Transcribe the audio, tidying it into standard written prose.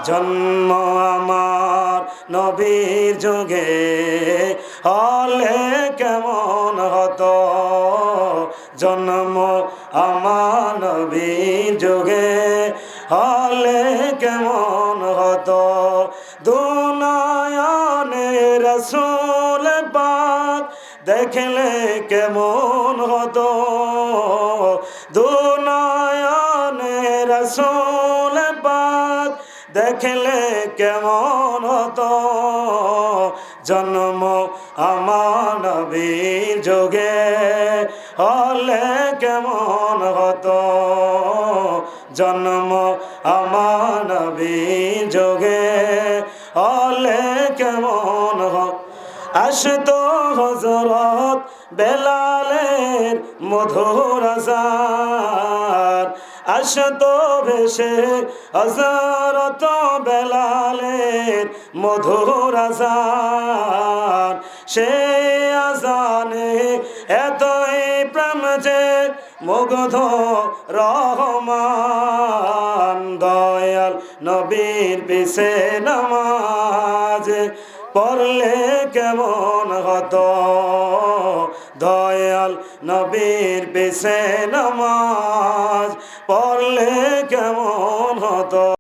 জন্ম আমার নবীর যুগে হলে কেমন হতো, জন্ম আমার নবীর যুগে হলে কেমন হতো। দুনয়নে রাসূল পাক দেখলে কেমন হতো, দুনয়নে রাসূল পাক দেখলে কেমন হতো। জন্ম আমার নবীর যুগে হলে কেমন হতো, জন্ম আমার নবীর যুগে হলে কেমন হতো। আসতো হযরত বেলালের মধুর আযান, আসতো ভেসে হযরত বেলালের মধুর আযান। সে আযানে এতই প্রেম যে মুগ্ধ রহমান, দয়াল নবীর পিছে নামাজ পড়লে কেমন হতো, দয়াল নবীর পিছে নামাজ পড়লে কেমন হতো।